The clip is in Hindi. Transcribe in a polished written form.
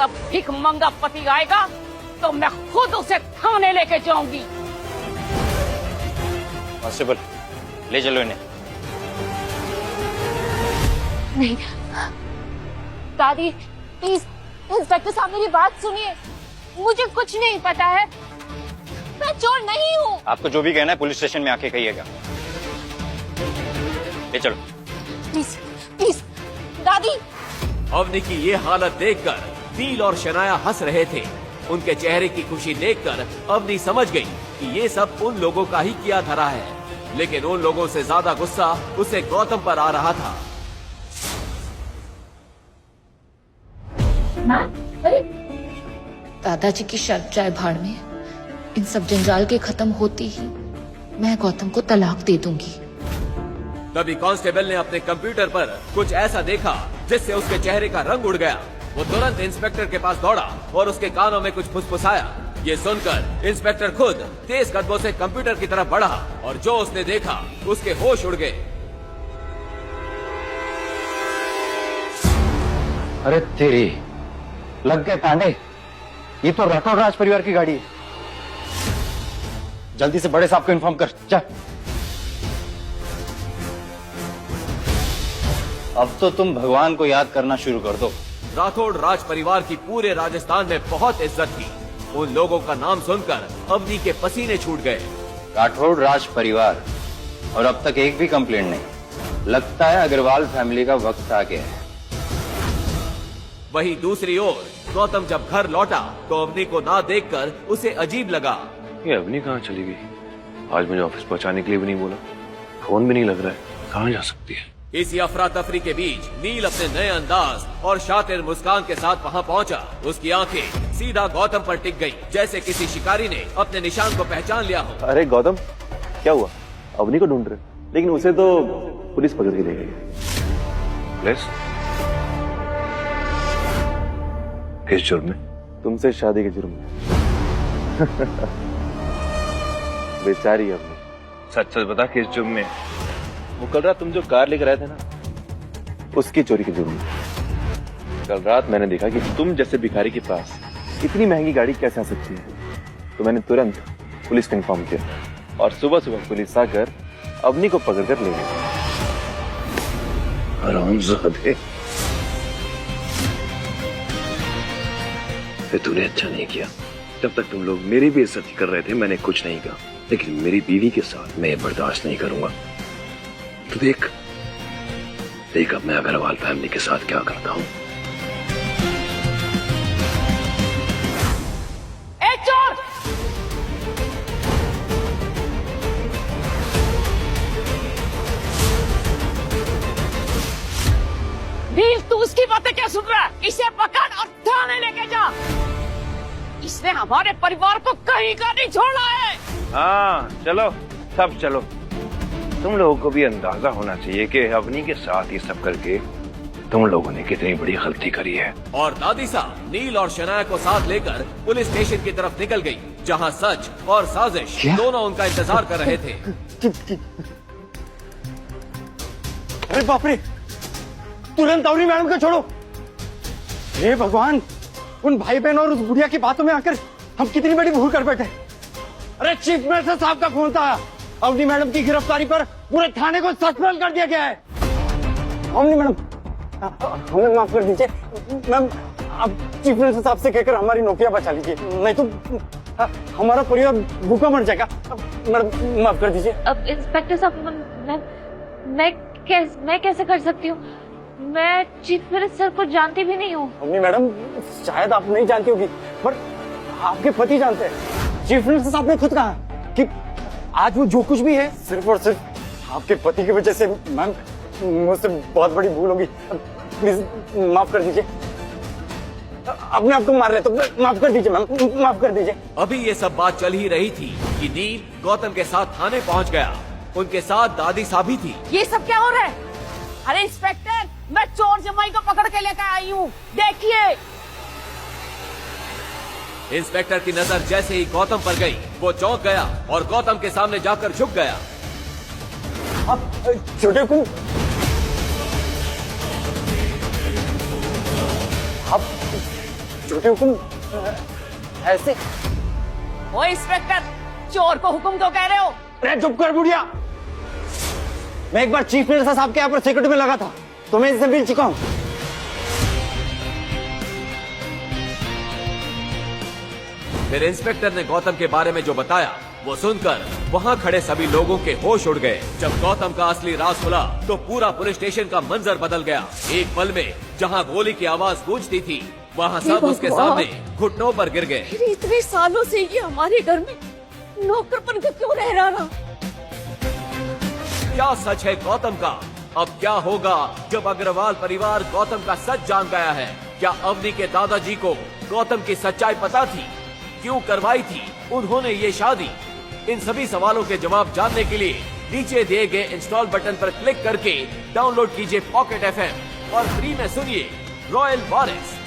तब भीख मंगा पति आएगा तो मैं खुद उसे थाने लेके जाऊंगी। कांस्टेबल, ले चलो इन्हें। नहीं दादी, प्लीज इंस्पेक्टर साहब मेरी बात सुनिए, मुझे कुछ नहीं पता है, मैं चोर नहीं हूँ। आपको जो भी कहना है पुलिस स्टेशन में आके कहिएगा। ले चलो। प्लीज प्लीज दादी। अवनी की ये हालत देखकर नील और शनाया हंस रहे थे। उनके चेहरे की खुशी देखकर अवनी समझ गई कि ये सब उन लोगों का ही किया धरा है, लेकिन उन लोगों से ज्यादा गुस्सा उसे गौतम पर आ रहा था। दादाजी की शर्त जाए भाड़ में, इन सब जंजाल के खत्म होते ही मैं गौतम को तलाक दे दूंगी। तभी कांस्टेबल ने अपने कंप्यूटर पर कुछ ऐसा देखा जिससे उसके चेहरे का रंग उड़ गया। वो तुरंत इंस्पेक्टर के पास दौड़ा और उसके कानों में कुछ फुसफुसाया। ये सुनकर इंस्पेक्टर खुद तेज कदमों से कंप्यूटर की तरफ बढ़ा और जो उसने देखा उसके होश उड़ गए। अरे तेरी लग गए पांडे, ये तो राठौड़ राज परिवार की गाड़ी है। जल्दी से बड़े साहब को इन्फॉर्म कर। जा। अब तो तुम भगवान को याद करना शुरू कर दो। राठौड़ राज परिवार की पूरे राजस्थान में बहुत इज्जत थी। उन लोगों का नाम सुनकर अवनी के पसीने छूट गए। राठौड़ राज परिवार, और अब तक एक भी कंप्लेंट नहीं। लगता है अग्रवाल फैमिली का वक्त आ गया है। वहीं दूसरी ओर गौतम जब घर लौटा तो अवनी को ना देखकर उसे अजीब लगा। ये अवनी कहाँ चली गई? आज मुझे ऑफिस पहुंचाने के लिए भी नहीं बोला, फोन भी नहीं लग रहा है, कहाँ जा सकती है? इसी अफरा तफरी के बीच नील अपने नए अंदाज और शातिर मुस्कान के साथ वहां पहुंचा। उसकी आंखें सीधा गौतम पर टिक गईं, जैसे किसी शिकारी ने अपने निशान को पहचान लिया हो। अरे गौतम, क्या हुआ? अवनी को ढूंढ रहे, लेकिन उसे तो पुलिस पकड़ के ले गई। पुलिस? किस जुर्म में? तुमसे शादी के जुर्म में। बेचारी अवनी। सच सच बता, किस जुर्म में? वो कल रात तुम जो कार लेकर आए थे ना, उसकी चोरी के जुर्म में। कल रात मैंने देखा कि तुम जैसे भिखारी के पास इतनी महंगी गाड़ी कैसे आ सकती है, तो मैंने तुरंत पुलिस को इन्फॉर्म किया और सुबह सुबह पुलिस आकर अवनी को पकड़कर ले गई। हरामजादे, तूने अच्छा नहीं किया। जब तक तुम लोग मेरी भी इज्जत कर रहे थे मैंने कुछ नहीं कहा, लेकिन मेरी बीवी के साथ मैं बर्दाश्त नहीं करूंगा। तो देख अब मैं अग्रवाल फैमिली के साथ क्या करता हूँ। ए चोर! नील, तू उसकी बातें क्या सुन रहा है? इसे पकड़ और थाने लेके जा। इसने हमारे परिवार को कहीं का नहीं छोड़ा है। हाँ चलो, सब चलो। तुम लोगों को भी अंदाजा होना चाहिए कि अवनी के साथ ये सब करके तुम लोगों ने कितनी बड़ी गलती करी है। और दादी साहब नील और शनाया को साथ लेकर पुलिस स्टेशन की तरफ निकल गई, जहां सच और साजिश दोनों उनका इंतजार कर रहे थे। अरे बाप रे, तुरंत अवनी मैडम को छोड़ो। हे भगवान, उन भाई बहन और उस बुढ़िया की बातों में आकर हम कितनी बड़ी भूल कर बैठे। अरे चीफ मिनिस्टर साहब का फोन था, अवनी मैडम की गिरफ्तारी पर पूरे थाने को सस्पेंड कर दिया गया है। अवनी मैडम, हमें माफ कर दीजिए मैम, आप चीफ मिनिस्टर साहब से कहकर हमारी नौकरियां बचा लीजिए, नहीं तो हमारा परिवार भूखा मर जाएगा। मैडम माफ कर दीजिए। अब इंस्पेक्टर साहब, मैं कैसे कर सकती हूँ? मैं चीफ मिनिस्टर को जानती भी नहीं हूँ। अवनी मैडम, शायद आप नहीं जानती होगी, पर आपके पति जानते हैं। चीफ मिनिस्टर साहब ने खुद कहा कि आज वो जो कुछ भी है सिर्फ और सिर्फ आपके पति की वजह से। मैम, मुझसे बहुत बड़ी भूल होगी, प्लीज माफ कर दीजिए। अपने आप को मार रहे तो माफ कर दीजिए मैम, माफ कर दीजिए। अभी ये सब बात चल ही रही थी कि नील गौतम के साथ थाने पहुंच गया। उनके साथ दादी साहब भी थी। ये सब क्या हो रहा है? अरे इंस्पेक्टर, मैं चोर जमाई को पकड़ के लेकर आई हूँ, देखिए। इंस्पेक्टर की नजर जैसे ही गौतम पर गई, वो चौंक गया और गौतम के सामने जाकर झुक गया। आप छोटे को आप झूठे हुक्म ऐसे। ओ इंस्पेक्टर, चोर को हुक्म तो कह रहे हो? अरे चुप कर बुढ़िया। मैं एक बार चीफ मिनिस्टर साहब के यहाँ पर सिक्योरिटी में लगा था, तो मैं इससे मिल चुका हूँ। फिर इंस्पेक्टर ने गौतम के बारे में जो बताया वो सुनकर वहाँ खड़े सभी लोगों के होश उड़ गए। जब गौतम का असली राज खुला तो पूरा पुलिस स्टेशन का मंजर बदल गया। एक पल में जहाँ गोली की आवाज गूंजती थी वहाँ सब उसके सामने घुटनों पर गिर गए। फिर इतने सालों से ये हमारे घर में नौकर बन के क्यों रह रहा? क्या सच है गौतम का? अब क्या होगा जब अग्रवाल परिवार गौतम का सच जान गया है? क्या अवनी के दादाजी को गौतम की सच्चाई पता थी? क्यों करवाई थी उन्होंने ये शादी? इन सभी सवालों के जवाब जानने के लिए नीचे दिए गए इंस्टॉल बटन पर क्लिक करके डाउनलोड कीजिए पॉकेट FM और फ्री में सुनिए रॉयल वॉरिस।